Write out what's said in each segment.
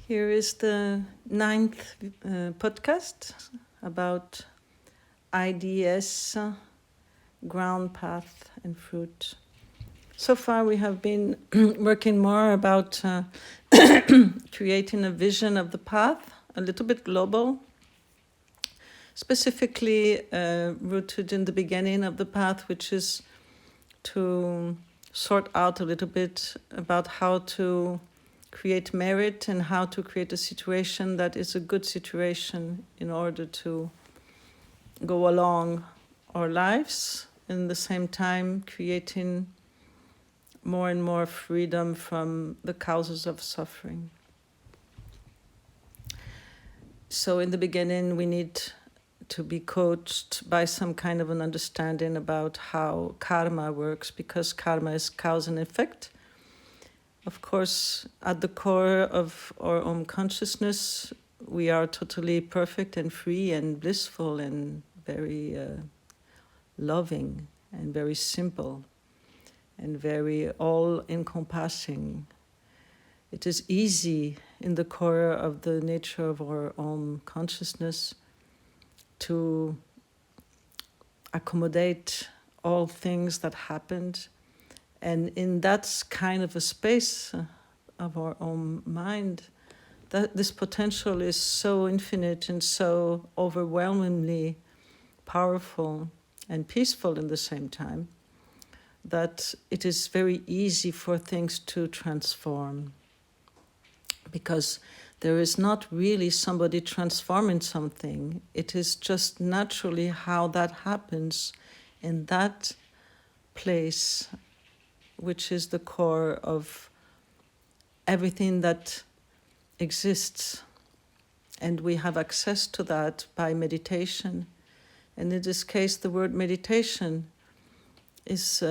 Here is the 9th podcast about IDS, ground path and fruit. So far we have been working more about creating a vision of the path, a little bit global, specifically rooted in the beginning of the path, which is to sort out a little bit about how to create merit and how to create a situation that is a good situation in order to go along our lives, in the same time creating more and more freedom from the causes of suffering. So in the beginning we need to be coached by some kind of an understanding about how karma works, because karma is cause and effect. Of course, at the core of our own consciousness, we are totally perfect and free and blissful and very loving and very simple and very all-encompassing. It is easy in the core of the nature of our own consciousness to accommodate all things that happened. And in that kind of a space of our own mind, that this potential is so infinite and so overwhelmingly powerful and peaceful in the same time, that it is very easy for things to transform. Because there is not really somebody transforming something. It is just naturally how that happens in that place, which is the core of everything that exists. And we have access to that by meditation. And in this case, the word meditation is,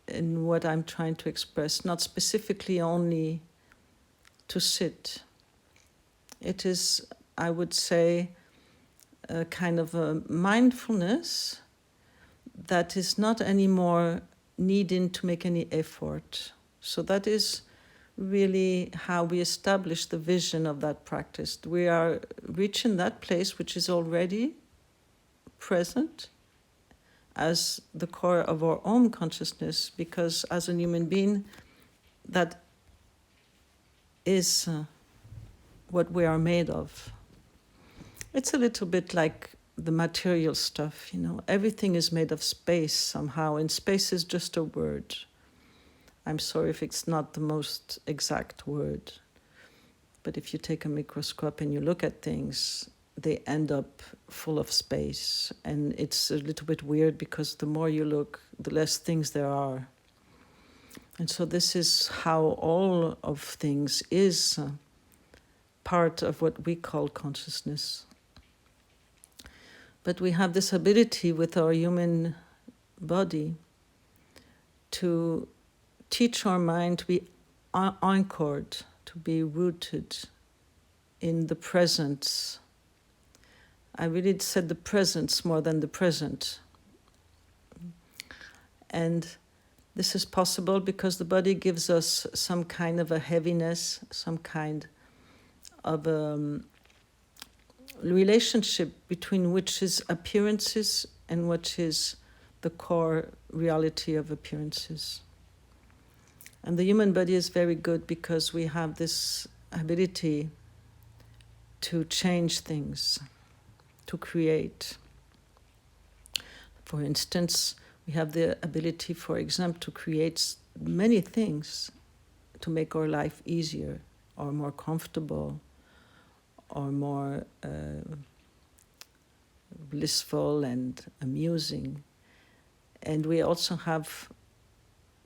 in what I'm trying to express, not specifically only to sit. It is, I would say, a kind of a mindfulness that is not anymore needing to make any effort. So that is really how we establish the vision of that practice. We are reaching that place which is already present as the core of our own consciousness, because as a human being, that is what we are made of. It's a little bit like the material stuff, everything is made of space somehow, and space is just a word. I'm sorry if it's not the most exact word, but if you take a microscope and you look at things, they end up full of space, and it's a little bit weird because the more you look, the less things there are. And so this is how all of things is part of what we call consciousness. But we have this ability with our human body to teach our mind to be anchored, to be rooted in the presence. I really said the presence more than the present. And this is possible because the body gives us some kind of a heaviness, some kind of a relationship between which is appearances and what is the core reality of appearances. And the human body is very good because we have this ability to change things, to create. For instance, we have the ability, for example, to create many things to make our life easier or more comfortable or more blissful and amusing. And we also have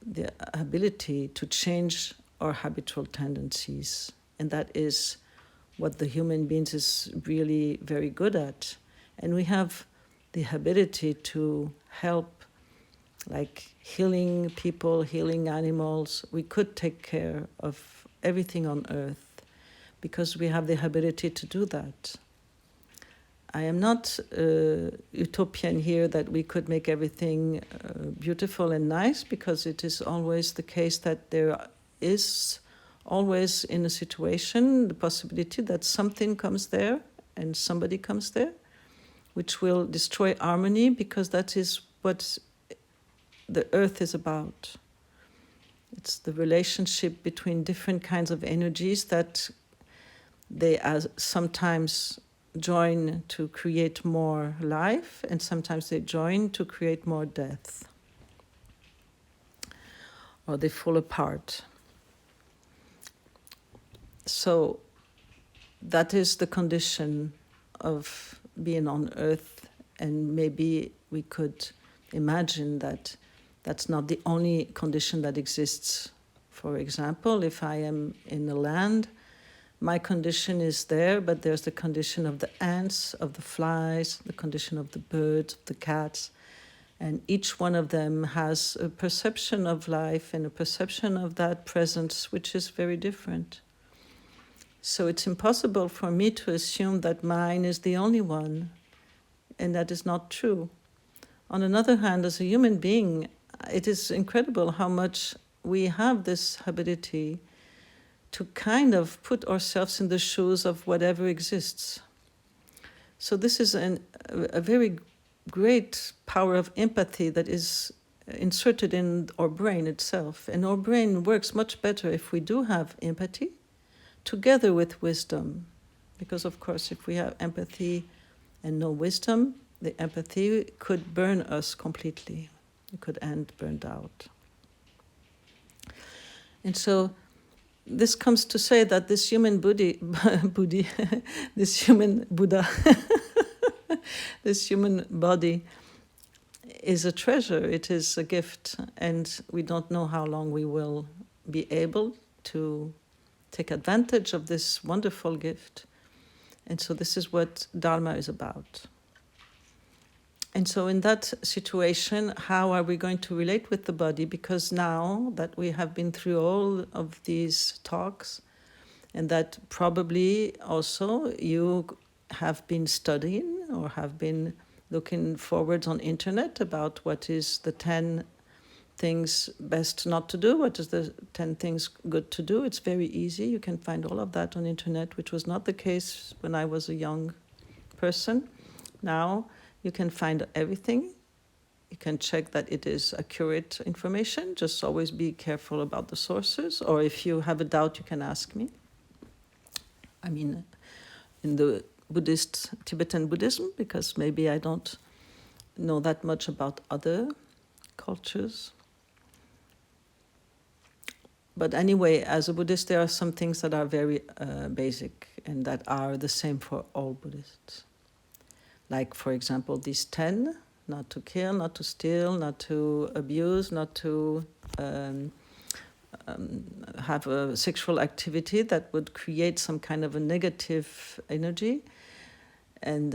the ability to change our habitual tendencies. And that is what the human beings is really very good at. And we have the ability to help, like healing people, healing animals. We could take care of everything on earth because we have the ability to do that. I am not utopian here that we could make everything beautiful and nice, because it is always the case that there is always in a situation, the possibility that something comes there and somebody comes there, which will destroy harmony, because that is what the earth is about. It's the relationship between different kinds of energies that they sometimes join to create more life, and sometimes they join to create more death, or they fall apart. So that is the condition of being on earth, and maybe we could imagine that that's not the only condition that exists. For example, if I am in a land, my condition is there, but there's the condition of the ants, of the flies, the condition of the birds, of the cats, and each one of them has a perception of life and a perception of that presence which is very different. So it's impossible for me to assume that mine is the only one, and that is not true. On another hand, as a human being, it is incredible how much we have this ability to kind of put ourselves in the shoes of whatever exists. So this is a very great power of empathy that is inserted in our brain itself. And our brain works much better if we do have empathy, together with wisdom. Because of course, if we have empathy and no wisdom, the empathy could burn us completely. It could end burned out. And so this comes to say that this human this human Buddha, this human body is a treasure, it is a gift, and we don't know how long we will be able to take advantage of this wonderful gift. And so this is what Dharma is about. And so in that situation, how are we going to relate with the body? Because now that we have been through all of these talks, and that probably also you have been studying or have been looking forward on internet about what is the 10 things best not to do, what is the 10 things good to do. It's very easy. You can find all of that on internet, which was not the case when I was a young person. Now you can find everything. You can check that it is accurate information. Just always be careful about the sources. Or if you have a doubt, you can ask me. I mean, in the Tibetan Buddhism, because maybe I don't know that much about other cultures. But anyway, as a Buddhist, there are some things that are very basic and that are the same for all Buddhists. Like, for example, these 10, not to kill, not to steal, not to abuse, not to have a sexual activity that would create some kind of a negative energy, and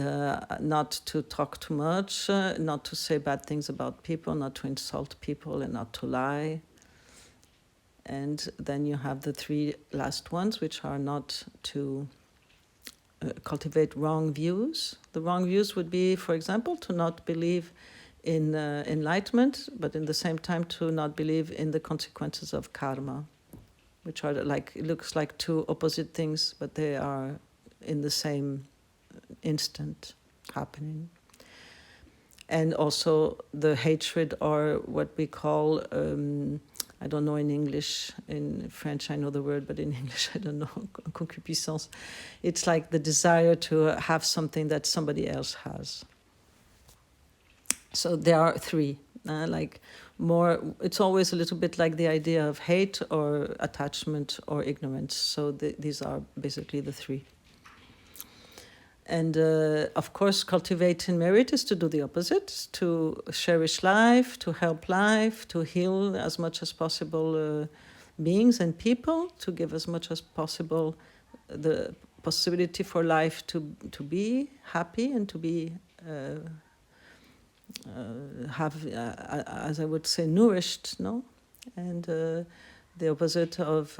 not to talk too much, not to say bad things about people, not to insult people, and not to lie. And then you have the 3 last ones, which are not to cultivate wrong views. The wrong views would be, for example, to not believe in enlightenment, but in the same time to not believe in the consequences of karma, which are like, it looks like 2 opposite things, but they are in the same instant happening. And also the hatred, or what we call, I don't know in English, in French I know the word, but in English I don't know, concupiscence. It's like the desire to have something that somebody else has. So there are 3, like more, it's always a little bit like the idea of hate or attachment or ignorance. So these are basically the 3. And of course, cultivating merit is to do the opposite, to cherish life, to help life, to heal as much as possible beings and people, to give as much as possible the possibility for life to be happy and to be as I would say, nourished, no? And the opposite of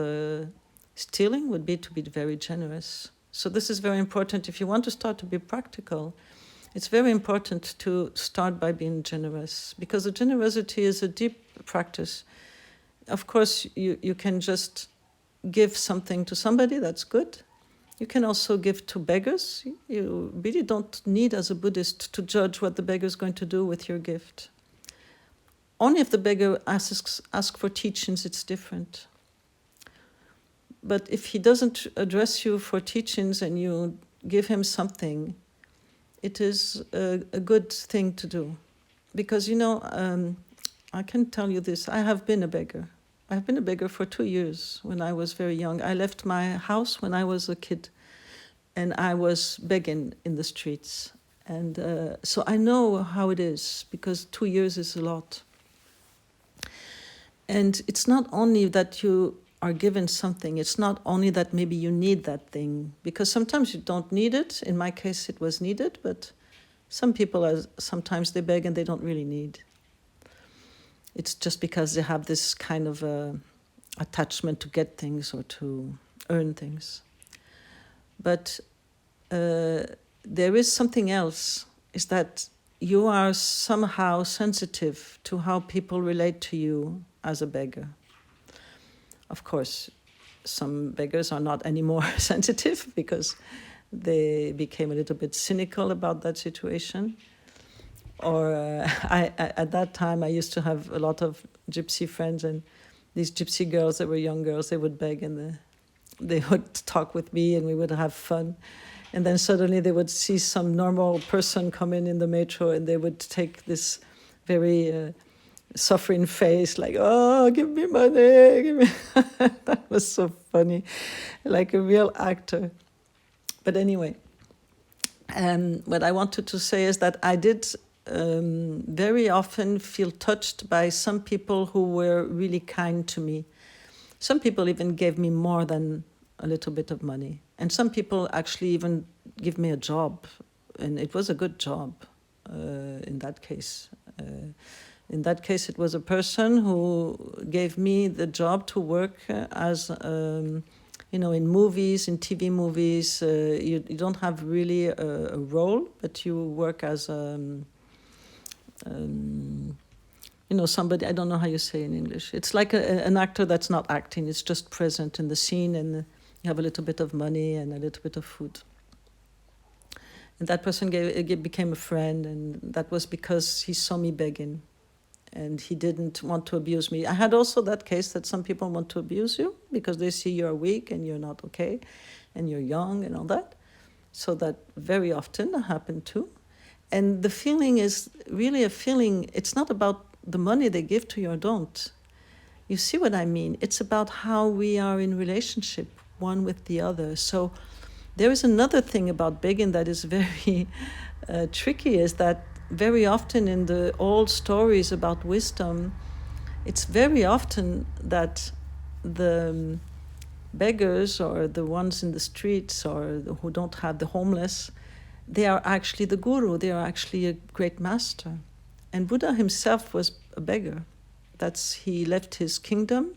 stealing would be to be very generous. So this is very important. If you want to start to be practical, it's very important to start by being generous, because the generosity is a deep practice. Of course, you can just give something to somebody, that's good. You can also give to beggars. You really don't need, as a Buddhist, to judge what the beggar is going to do with your gift. Only if the beggar asks for teachings, it's different. But if he doesn't address you for teachings and you give him something, it is a good thing to do. Because, I can tell you this, I have been a beggar. I've been a beggar for 2 years when I was very young. I left my house when I was a kid, and I was begging in the streets. And so I know how it is, because 2 years is a lot. And it's not only that you are given something, it's not only that maybe you need that thing, because sometimes you don't need it. In my case, it was needed, but some people, sometimes they beg and they don't really need. It's just because they have this kind of attachment to get things or to earn things. But there is something else, is that you are somehow sensitive to how people relate to you as a beggar. Of course, some beggars are not anymore sensitive because they became a little bit cynical about that situation. Or at that time, I used to have a lot of gypsy friends, and these gypsy girls that were young girls, they would beg and they would talk with me and we would have fun. And then suddenly they would see some normal person come in the metro and they would take this very suffering face, like, oh, give me money, give me. That was so funny, like a real actor. But anyway, what I wanted to say is that I did very often feel touched by some people who were really kind to me. Some people even gave me more than a little bit of money. And some people actually even give me a job. And it was a good job in that case. In that case, it was a person who gave me the job to work as, in movies, in TV movies. You don't have really a role, but you work as somebody, I don't know how you say in English. It's like an actor that's not acting, it's just present in the scene, and you have a little bit of money and a little bit of food. And that person became a friend, and that was because he saw me begging, and he didn't want to abuse me. I had also that case that some people want to abuse you because they see you're weak and you're not okay, and you're young and all that. So that very often happened too. And the feeling is really a feeling, it's not about the money they give to you or don't. You see what I mean? It's about how we are in relationship, one with the other. So there is another thing about begging that is very tricky, is that very often in the old stories about wisdom, it's very often that the beggars or the ones in the streets or who don't have the homeless, they are actually the guru, they are actually a great master. And Buddha himself was a beggar. He left his kingdom,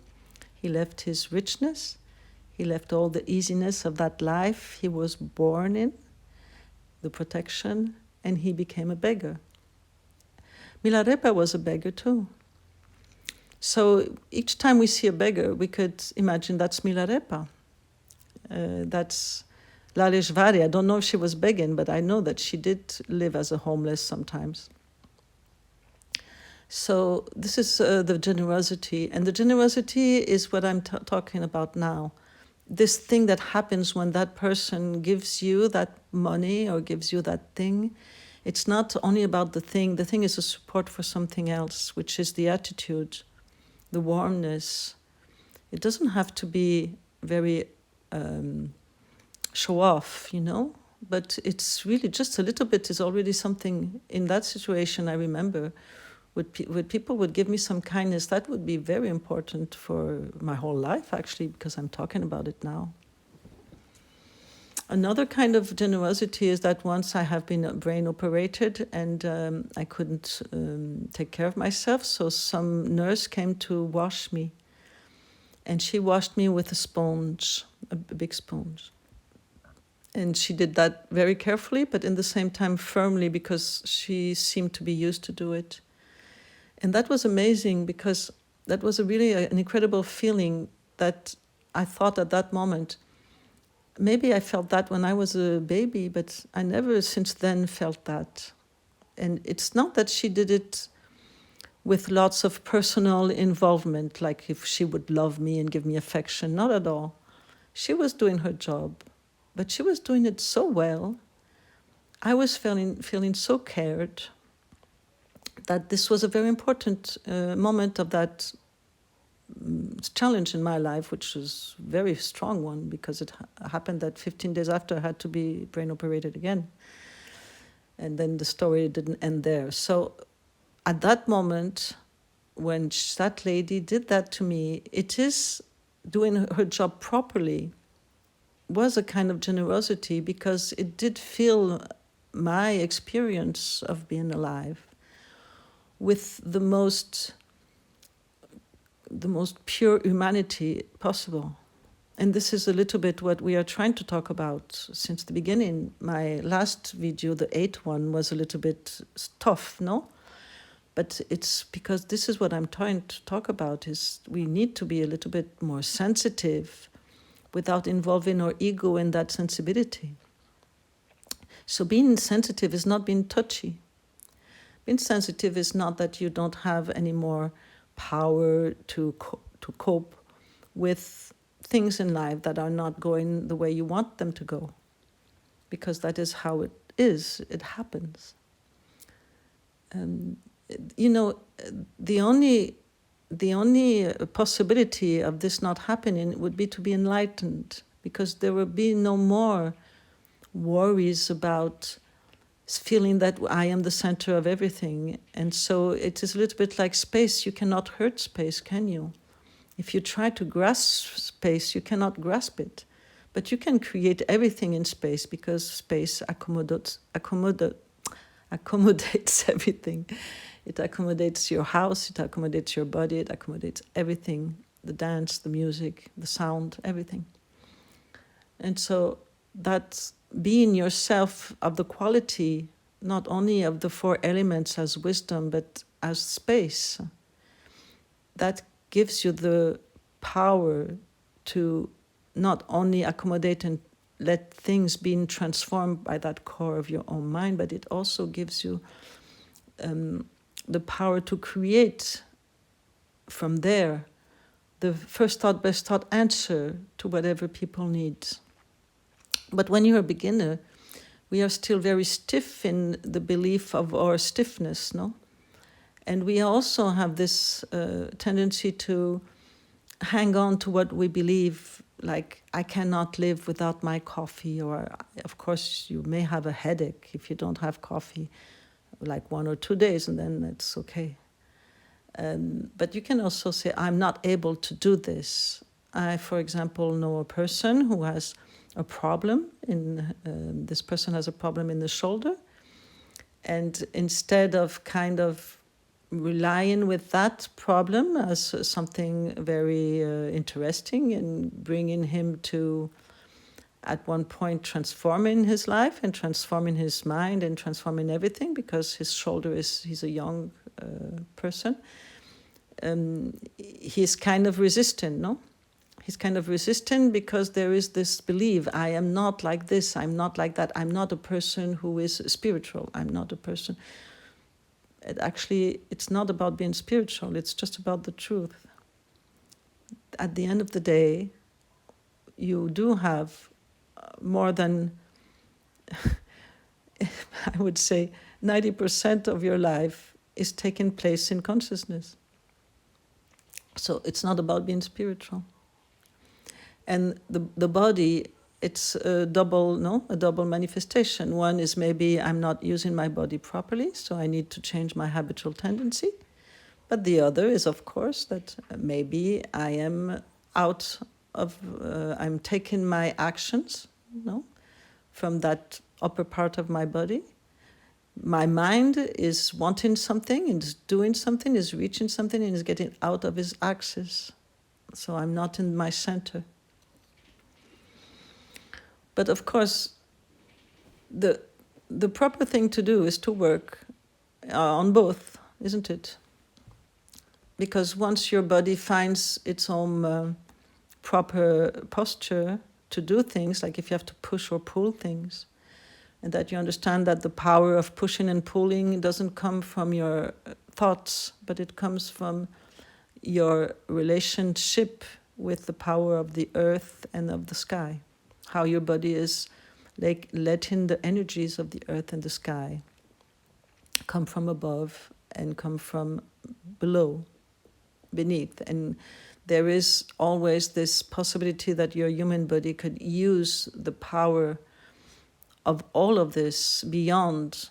he left his richness, he left all the easiness of that life he was born in, the protection, and he became a beggar. Milarepa was a beggar too. So each time we see a beggar, we could imagine that's Milarepa. That's Laleshvari. I don't know if she was begging, but I know that she did live as a homeless sometimes. So this is the generosity. And the generosity is what I'm talking about now. This thing that happens when that person gives you that money or gives you that thing. It's not only about the thing. The thing is a support for something else, which is the attitude, the warmness. It doesn't have to be very show off, but it's really just a little bit is already something. In that situation, I remember, when people would give me some kindness, that would be very important for my whole life, actually, because I'm talking about it now. Another kind of generosity is that once I have been brain operated and I couldn't take care of myself, so some nurse came to wash me. And she washed me with a sponge, a big sponge. And she did that very carefully, but in the same time firmly, because she seemed to be used to do it. And that was amazing, because that was really an incredible feeling that I thought at that moment, maybe I felt that when I was a baby, but I never since then felt that. And it's not that she did it with lots of personal involvement, like if she would love me and give me affection, not at all. She was doing her job, but she was doing it so well. I was feeling so cared that this was a very important moment of that challenge in my life, which was a very strong one, because it happened that 15 days after I had to be brain operated again. And then the story didn't end there. So at that moment, when that lady did that to me, it is doing her job properly, was a kind of generosity, because it did fill my experience of being alive with the most pure humanity possible. And this is a little bit what we are trying to talk about since the beginning. My last video, the 8th one, was a little bit tough, no? But it's because this is what I'm trying to talk about, is we need to be a little bit more sensitive without involving our ego in that sensibility. So being sensitive is not being touchy. Being sensitive is not that you don't have any more power to cope with things in life that are not going the way you want them to go, because that is how it is. It happens. You know, the only possibility of this not happening would be to be enlightened, because there will be no more worries about feeling that I am the center of everything. And so it is a little bit like space. You cannot hurt space, can you? If you try to grasp space, you cannot grasp it. But you can create everything in space, because space accommodates everything. It accommodates your house, it accommodates your body, it accommodates everything, the dance, the music, the sound, everything. And so that's being yourself of the quality, not only of the 4 elements as wisdom, but as space. That gives you the power to not only accommodate and let things being transformed by that core of your own mind, but it also gives you the power to create from there the first thought, best thought answer to whatever people need. But when you're a beginner, we are still very stiff in the belief of our stiffness, no? And we also have this tendency to hang on to what we believe, like, I cannot live without my coffee, or of course you may have a headache if you don't have coffee, like 1 or 2 days, and then it's okay. But you can also say, I'm not able to do this. I, for example, know a person who has a problem this person has a problem in the shoulder, and instead of kind of relying with that problem as something very interesting and bringing him to, at one point, transforming his life and transforming his mind and transforming everything, because his shoulder he's a young person, he's kind of resistant, no? He's kind of resistant because there is this belief, I am not like this, I'm not like that, I'm not a person who is spiritual, I'm not a person. Actually, it's not about being spiritual, it's just about the truth. At the end of the day, you do have more than, I would say, 90% of your life is taking place in consciousness. So it's not about being spiritual. And the body, it's a double manifestation. One is maybe I'm not using my body properly, so I need to change my habitual tendency. But the other is, of course, that maybe I am I'm taking my actions, from that upper part of my body. My mind is wanting something, and is doing something, is reaching something, and is getting out of its axis. So I'm not in my center. But of course, the proper thing to do is to work on both, isn't it? Because once your body finds its own proper posture to do things, like if you have to push or pull things, and that you understand that the power of pushing and pulling doesn't come from your thoughts, but it comes from your relationship with the power of the earth and of the sky. How your body is like letting the energies of the earth and the sky come from above and come from below, beneath. And there is always this possibility that your human body could use the power of all of this beyond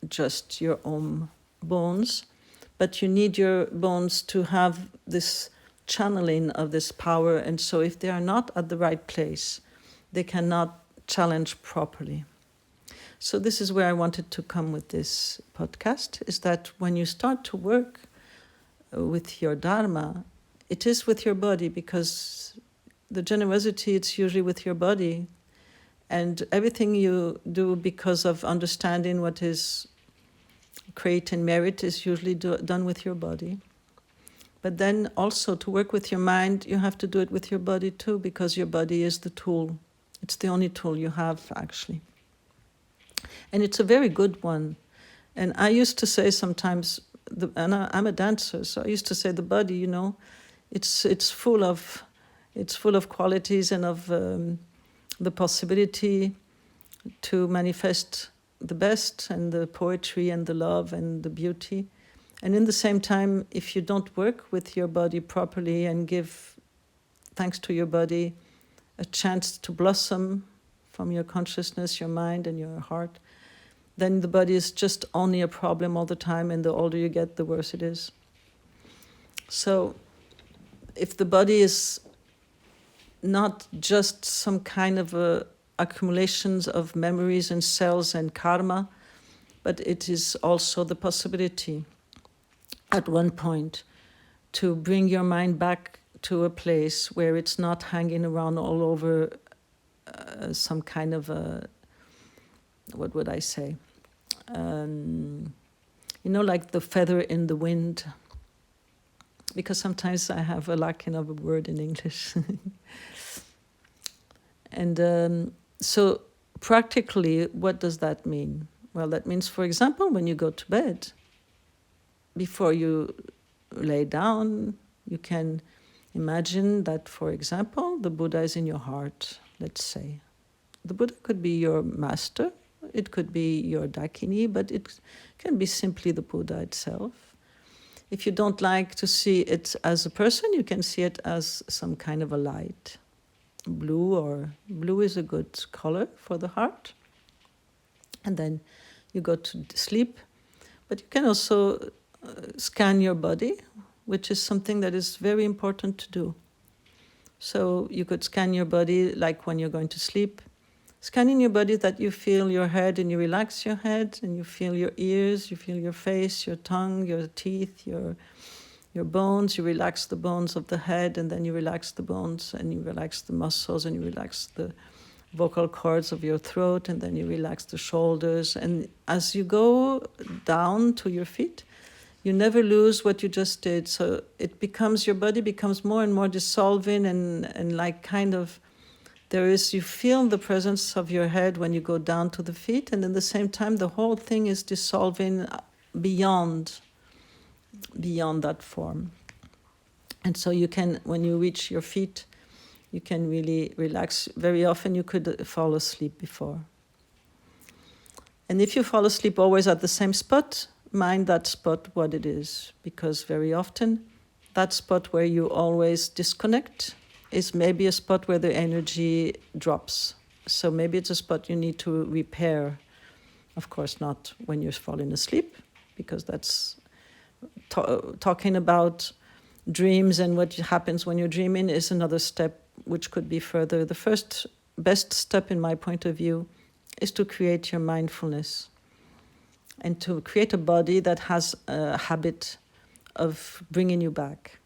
just your own bones, but you need your bones to have this channeling of this power, and so if they are not at the right place, they cannot challenge properly. So this is where I wanted to come with this podcast, is that when you start to work with your Dharma, it is with your body, because the generosity, it's usually with your body, and everything you do because of understanding what is creating merit is usually done with your body. But then also to work with your mind, you have to do it with your body too, because your body is the tool. It's the only tool you have, actually. And it's a very good one. And I used to say sometimes, I'm a dancer, so I used to say the body, you know, it's full of qualities and of the possibility to manifest the best and the poetry and the love and the beauty. And in the same time, if you don't work with your body properly and give, thanks to your body, a chance to blossom from your consciousness, your mind and your heart, then the body is just only a problem all the time, and the older you get, the worse it is. So if the body is not just some kind of accumulations of memories and cells and karma, but it is also the possibility at one point to bring your mind back to a place where it's not hanging around all over some kind of what would I say? You know, like the feather in the wind. Because sometimes I have a lacking of a word in English. And so practically, what does that mean? Well, that means, for example, when you go to bed, before you lay down, you can imagine that, for example, the Buddha is in your heart, let's say. The Buddha could be your master, it could be your Dakini, but it can be simply the Buddha itself. If you don't like to see it as a person, you can see it as some kind of a light. Blue is a good color for the heart. And then you go to sleep. But you can also scan your body, which is something that is very important to do. So you could scan your body like when you're going to sleep. Scanning your body, that you feel your head and you relax your head, and you feel your ears, you feel your face, your tongue, your teeth, your bones. You relax the bones of the head, and then you relax the bones, and you relax the muscles, and you relax the vocal cords of your throat, and then you relax the shoulders. And as you go down to your feet, you never lose what you just did. So it becomes, your body becomes more and more dissolving, and like kind of, you feel the presence of your head when you go down to the feet, and at the same time the whole thing is dissolving beyond that form. And so you can, when you reach your feet, you can really relax. Very often you could fall asleep before. And if you fall asleep always at the same spot, mind that spot what it is, because very often that spot where you always disconnect is maybe a spot where the energy drops. So maybe it's a spot you need to repair. Of course, not when you're falling asleep, because that's talking about dreams and what happens when you're dreaming is another step, which could be further. The first best step, in my point of view, is to create your mindfulness and to create a body that has a habit of bringing you back.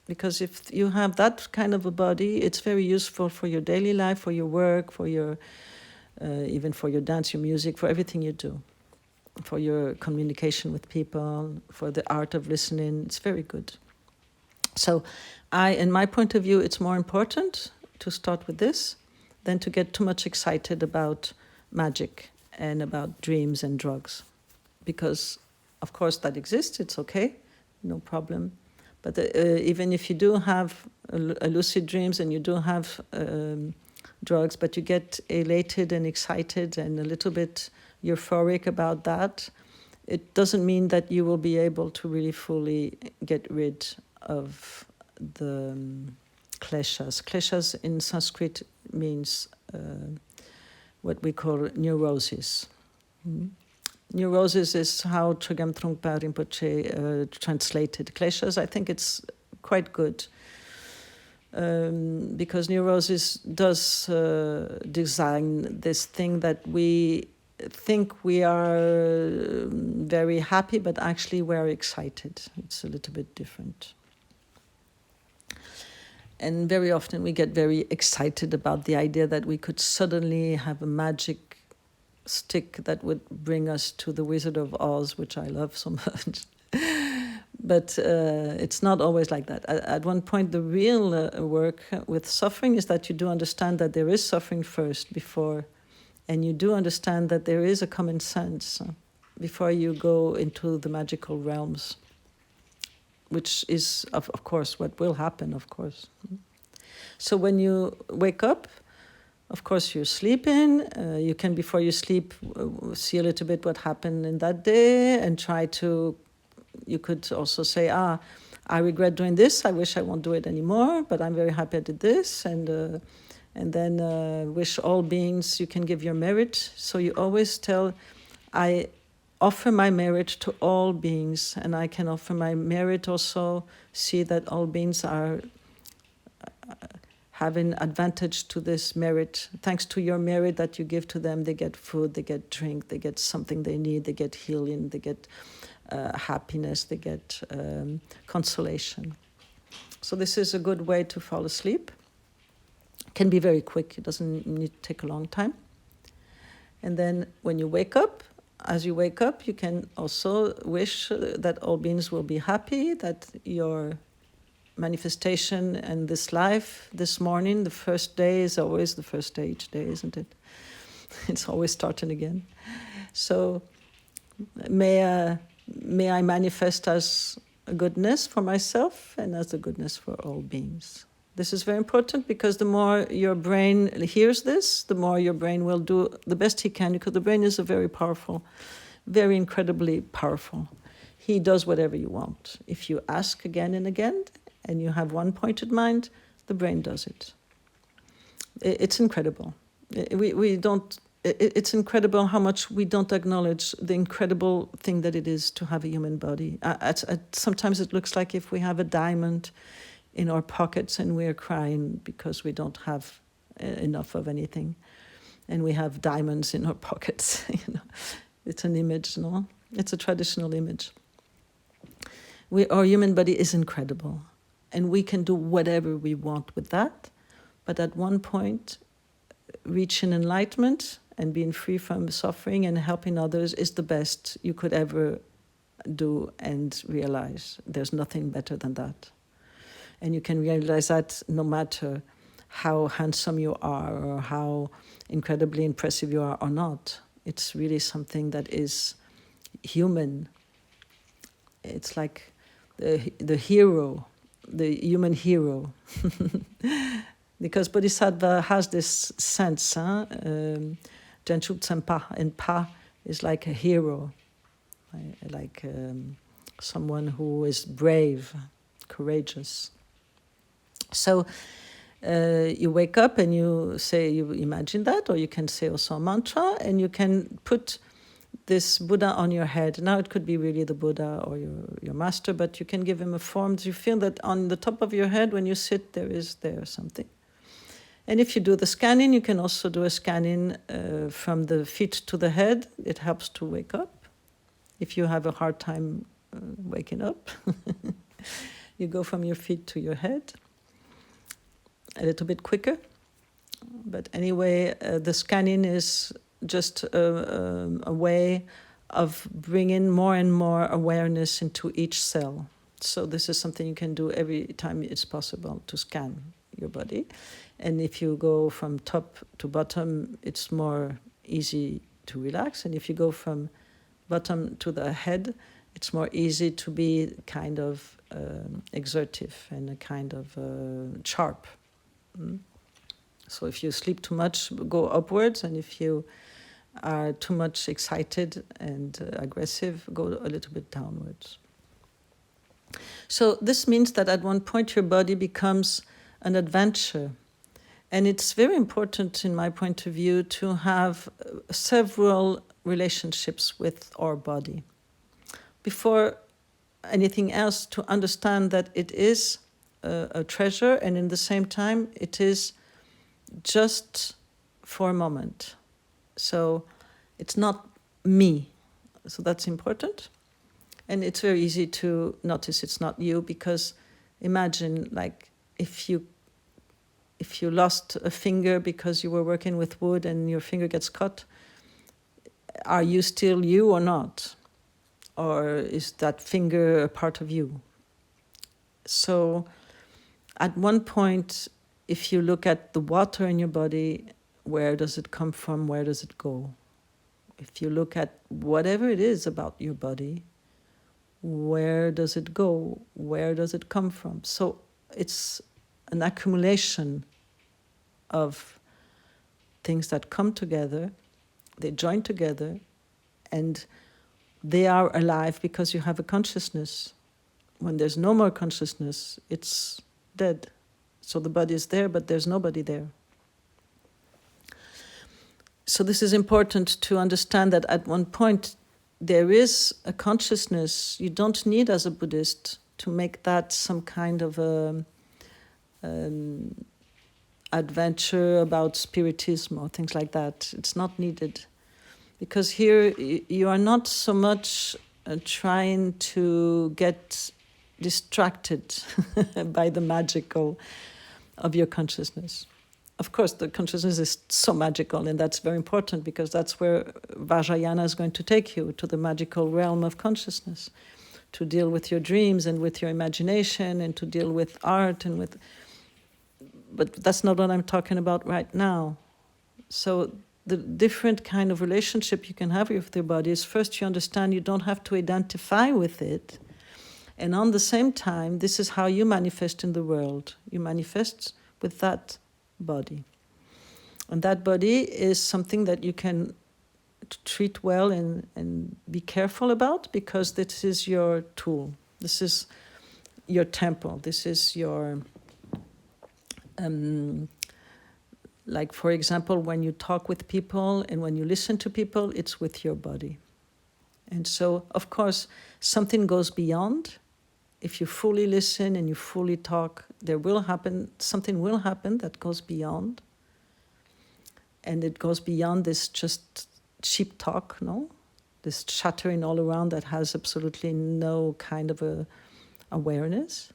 Because if you have that kind of a body, it's very useful for your daily life, for your work, for your even for your dance, your music, for everything you do, for your communication with people, for the art of listening. It's very good. So in my point of view, it's more important to start with this than to get too much excited about magic and about dreams and drugs. Because, of course, that exists, it's okay, no problem. But even if you do have lucid dreams and you do have drugs, but you get elated and excited and a little bit euphoric about that, it doesn't mean that you will be able to really fully get rid of the kleshas. Kleshas in Sanskrit means what we call neurosis. Neurosis is how Chogyam Trungpa Rinpoche translated kleshas. I think it's quite good because neurosis does design this thing that we think we are very happy, but actually we're excited. It's a little bit different. And very often we get very excited about the idea that we could suddenly have a magic stick that would bring us to the Wizard of Oz, which I love so much. But it's not always like that. At one point, the real work with suffering is that you do understand that there is suffering first before, and you do understand that there is a common sense before you go into the magical realms, which is, of course, what will happen, of course. So when you wake up, of course, you're sleeping. You can, before you sleep, see a little bit what happened in that day and try to, you could also say, I regret doing this. I wish I won't do it anymore, but I'm very happy I did this. And then wish all beings you can give your merit. So you always tell, I offer my merit to all beings, and I can offer my merit also, see that all beings are having advantage to this merit. Thanks to your merit that you give to them, they get food, they get drink, they get something they need, they get healing, they get happiness, they get consolation. So this is a good way to fall asleep. It can be very quick, it doesn't need to take a long time. And then when you wake up, as you wake up, you can also wish that all beings will be happy, that your manifestation and this life, this morning, the first day is always the first day each day, isn't it? It's always starting again. So may I manifest as a goodness for myself and as a goodness for all beings. This is very important because the more your brain hears this, the more your brain will do the best he can, because the brain is a very powerful, very incredibly powerful. He does whatever you want. If you ask again and again, and you have one pointed mind, the brain does it. It's incredible. It's incredible how much we don't acknowledge the incredible thing that it is to have a human body. Sometimes it looks like if we have a diamond in our pockets and we're crying because we don't have enough of anything, and we have diamonds in our pockets. It's an image, no? It's a traditional image. Our human body is incredible. And we can do whatever we want with that. But at one point, reaching enlightenment and being free from suffering and helping others is the best you could ever do and realize. There's nothing better than that. And you can realize that no matter how handsome you are or how incredibly impressive you are or not. It's really something that is human. It's like the hero, the human hero. Because Bodhisattva has this sense, Janchu Tsempa, and Pa is like a hero, like someone who is brave, courageous. So you wake up and you imagine that, or you can say also a mantra, and you can put this Buddha on your head. Now it could be really the Buddha or your master, but you can give him a form. You feel that on the top of your head when you sit, there is something. And if you do the scanning, you can also do a scanning from the feet to the head. It helps to wake up. If you have a hard time waking up, you go from your feet to your head. A little bit quicker. But anyway, the scanning is just a way of bringing more and more awareness into each cell. So this is something you can do every time it's possible to scan your body. And if you go from top to bottom, it's more easy to relax. And if you go from bottom to the head, it's more easy to be kind of exertive and a kind of sharp. So if you sleep too much, go upwards, and if you are too much excited and aggressive, go a little bit downwards. So this means that at one point your body becomes an adventure. And it's very important, in my point of view, to have several relationships with our body. Before anything else, to understand that it is a treasure, and in the same time, it is just for a moment. So it's not me. So that's important. And it's very easy to notice it's not you, because imagine, like, if you lost a finger because you were working with wood and your finger gets cut, are you still you or not? Or is that finger a part of you? So at one point, if you look at the water in your body, where does it come from? Where does it go? If you look at whatever it is about your body, where does it go? Where does it come from? So it's an accumulation of things that come together, they join together, and they are alive because you have a consciousness. When there's no more consciousness, it's dead. So the body is there, but there's nobody there. So this is important to understand, that at one point there is a consciousness. You don't need, as a Buddhist, to make that some kind of a adventure about spiritism or things like that. It's not needed. Because here you are not so much trying to get distracted by the magical of your consciousness. Of course, the consciousness is so magical, and that's very important, because that's where Vajrayana is going to take you, to the magical realm of consciousness, to deal with your dreams and with your imagination, and to deal with art and with... But that's not what I'm talking about right now. So the different kind of relationship you can have with your body is, first you understand you don't have to identify with it. And on the same time, this is how you manifest in the world. You manifest with that body. And that body is something that you can treat well and be careful about, because this is your tool. This is your temple. This is your... like, for example, when you talk with people and when you listen to people, it's with your body. And so, of course, something goes beyond. If you fully listen and you fully talk, something will happen that goes beyond. And it goes beyond this just cheap talk, no? This chattering all around that has absolutely no kind of a awareness.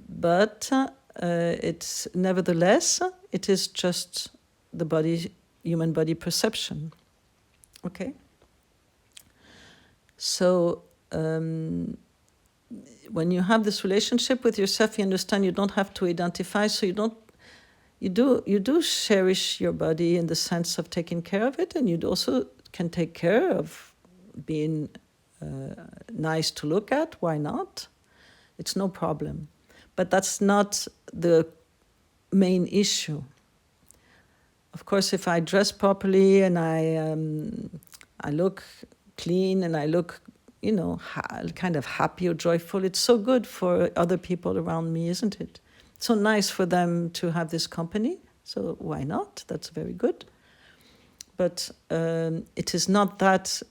But it's nevertheless, it is just the body, human body perception. Okay? So when you have this relationship with yourself, you understand you don't have to identify, so you do cherish your body in the sense of taking care of it, and you also can take care of being nice to look at. Why not? It's no problem. But that's not the main issue. Of course, if I dress properly and I look clean and I look, kind of happy or joyful, it's so good for other people around me, isn't it? It's so nice for them to have this company. So why not? That's very good. But it is not that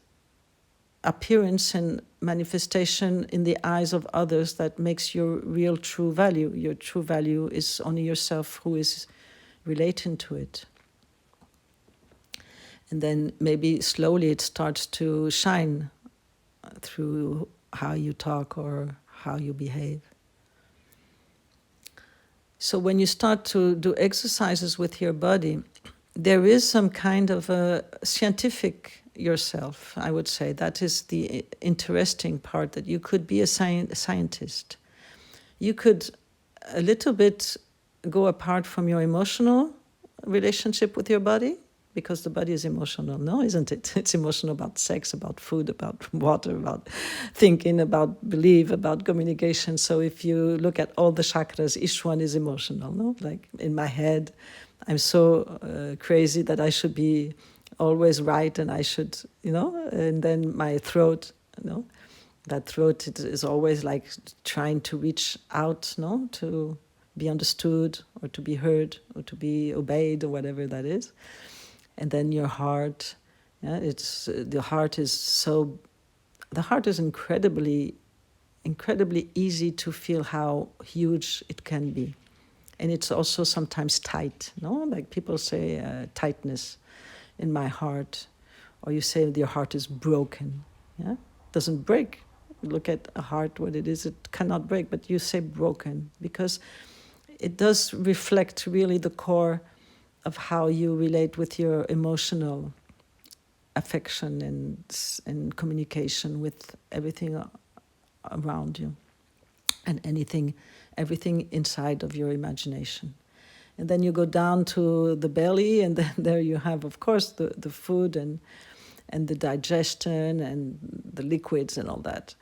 appearance and manifestation in the eyes of others that makes your real true value. Your true value is only yourself who is relating to it. And then maybe slowly it starts to shine through how you talk or how you behave. So when you start to do exercises with your body, there is some kind of a scientific yourself, I would say. That is the interesting part, that you could be a scientist. You could a little bit go apart from your emotional relationship with your body, because the body is emotional, no, isn't it? It's emotional about sex, about food, about water, about thinking, about belief, about communication. So if you look at all the chakras, each one is emotional, no? Like in my head, I'm so crazy that I should be always right, and I should, and then my throat, that throat is always like trying to reach out, to be understood or to be heard or to be obeyed or whatever that is. And then your heart, the heart is incredibly easy to feel how huge it can be. And it's also sometimes tight, like people say tightness in my heart, or you say your heart is broken. It doesn't break. Look at a heart, what it is, it cannot break, but you say broken, because it does reflect really the core of how you relate with your emotional affection and communication with everything around you, and everything inside of your imagination. And then you go down to the belly, and then there you have, of course, the food and the digestion and the liquids and all that.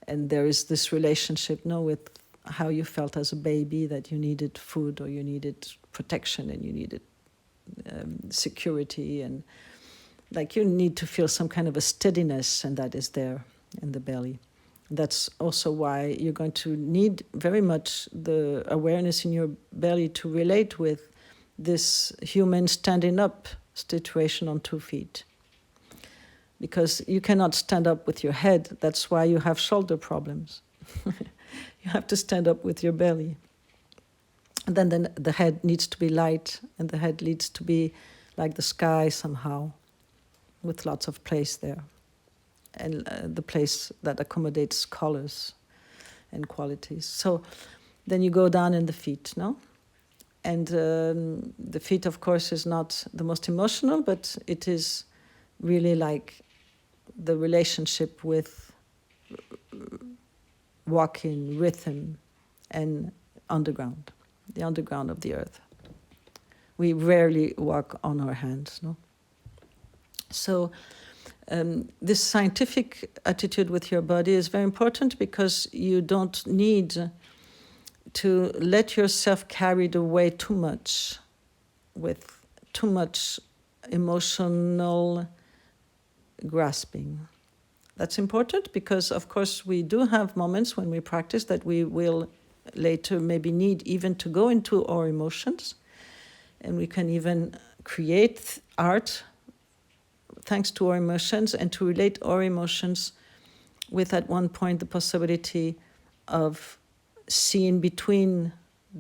And there is this relationship, with how you felt as a baby, that you needed food or you needed protection and you needed security, and like you need to feel some kind of a steadiness, and that is there in the belly. That's also why you're going to need very much the awareness in your belly to relate with this human standing up situation on 2 feet. Because you cannot stand up with your head. That's why you have shoulder problems. You have to stand up with your belly. And then the head needs to be light, and the head needs to be like the sky somehow, with lots of place there. And the place that accommodates colors and qualities. So then you go down in the feet, no? And the feet, of course, is not the most emotional, but it is really like the relationship with walking, rhythm, and underground, the underground of the earth. We rarely walk on our hands, no? So this scientific attitude with your body is very important, because you don't need to let yourself carried away too much with too much emotional grasping. That's important because, of course, we do have moments when we practice that we will later maybe need even to go into our emotions, and we can even create art thanks to our emotions, and to relate our emotions with, at one point, the possibility of seeing between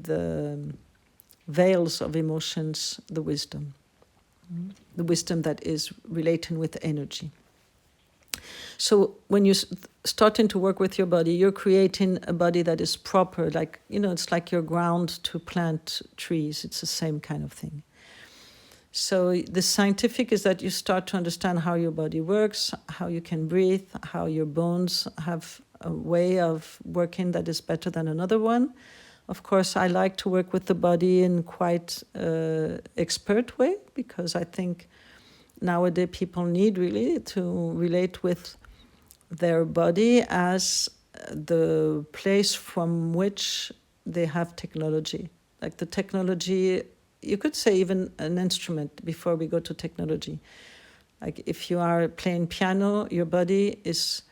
the veils of emotions the wisdom that is relating with energy. So when you starting to work with your body, you're creating a body that is proper, like, it's like your ground to plant trees. It's the same kind of thing. So the scientific is that you start to understand how your body works, how you can breathe, how your bones have a way of working that is better than another one. Of course, I like to work with the body in quite expert way, because I think nowadays people need really to relate with their body as the place from which they have technology. Like the technology, you could say even an instrument before we go to technology. Like if you are playing piano, your body is,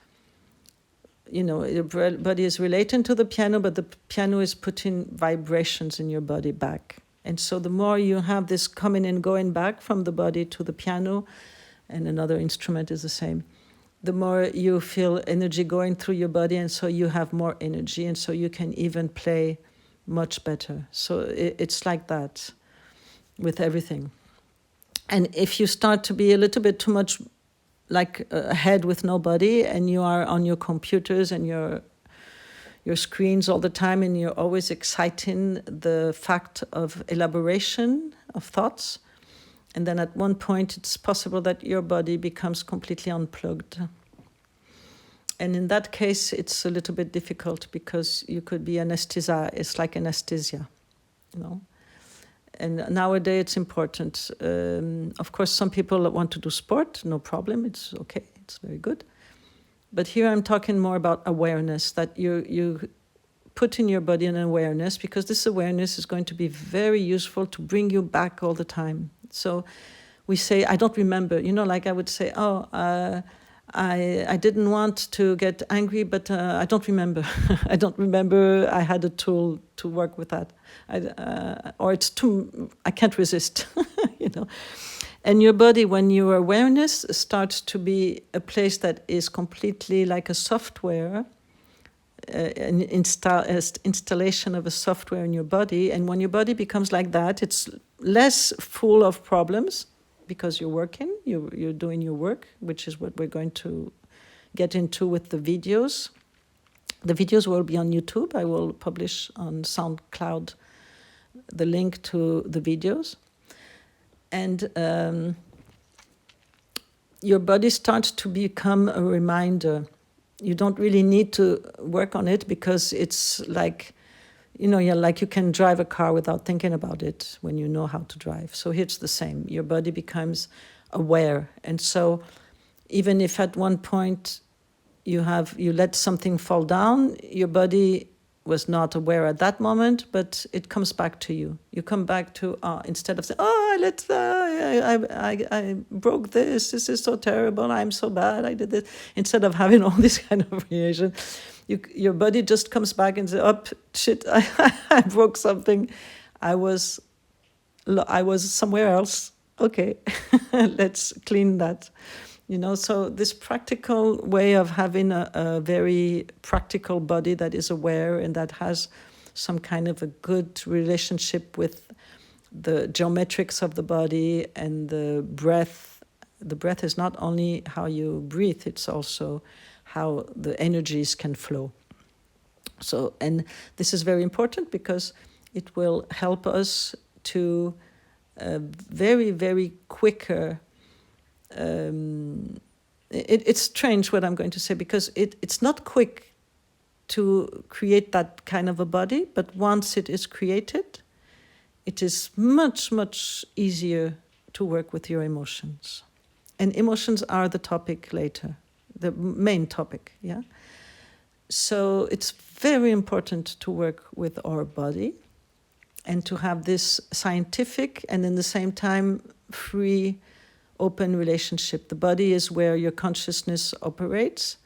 your body is relating to the piano, but the piano is putting vibrations in your body back. And so the more you have this coming and going back from the body to the piano, and another instrument is the same, the more you feel energy going through your body, and so you have more energy, and so you can even play much better. So it's like that with everything. And if you start to be a little bit too much like a head with no body, and you are on your computers and your screens all the time, and you're always exciting the fact of elaboration of thoughts, And then at one point, it's possible that your body becomes completely unplugged. And in that case, it's a little bit difficult because you could be anesthesia. It's like anesthesia, you know. And nowadays, it's important. Of course, some people want to do sport, no problem. It's okay. It's very good. But here I'm talking more about awareness, that you put in your body an awareness, because this awareness is going to be very useful to bring you back all the time. So we say, I don't remember. You know, like I would say, I didn't want to get angry, but I don't remember. I don't remember I had a tool to work with that. Or it's too, I can't resist, you know. And your body, when your awareness starts to be a place that is completely like a software, an installation of a software in your body, and when your body becomes like that, it's less full of problems, because you're working, you're doing your work, which is what we're going to get into with the videos. The videos will be on YouTube. I will publish on SoundCloud the link to the videos. And your body starts to become a reminder. You don't really need to work on it, because it's like, you know, like you can drive a car without thinking about it when you know how to drive. So here's the same. Your body becomes aware. And so even if at one point you let something fall down, your body was not aware at that moment, but it comes back to you. You come back to, instead of saying, I broke this is so terrible, I'm so bad, I did this. Instead of having all this kind of reaction, your body just comes back and says, oh, shit, I broke something. I was somewhere else. Okay, let's clean that. You know, so this practical way of having a very practical body that is aware and that has some kind of a good relationship with the geometrics of the body and the breath. The breath is not only how you breathe, it's also how the energies can flow. So, and this is very important because it will help us to very, very quicker. It's strange what I'm going to say, because it's not quick to create that kind of a body, but once it is created, it is much, much easier to work with your emotions. And emotions are the topic later, the main topic, yeah? So it's very important to work with our body and to have this scientific and in the same time free, open relationship. The body is where your consciousness operates.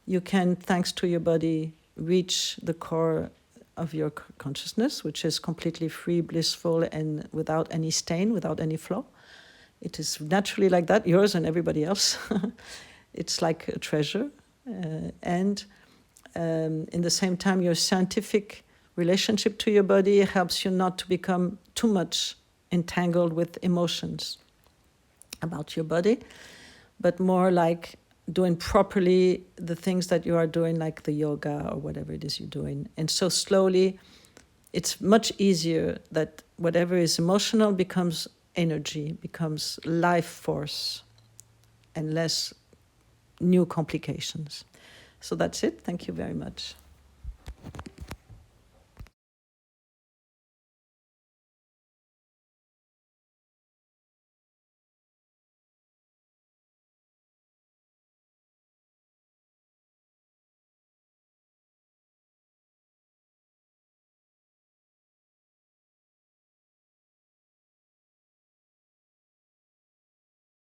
You can, thanks to your body, reach the core of your consciousness, which is completely free, blissful, and without any stain, without any flaw. It is naturally like that, yours and everybody else. It's like a treasure. In the same time, your scientific relationship to your body helps you not to become too much entangled with emotions about your body, but more like doing properly the things that you are doing, like the yoga or whatever it is you're doing. And so slowly, it's much easier that whatever is emotional becomes energy, becomes life force, and less new complications. So that's it. Thank you very much.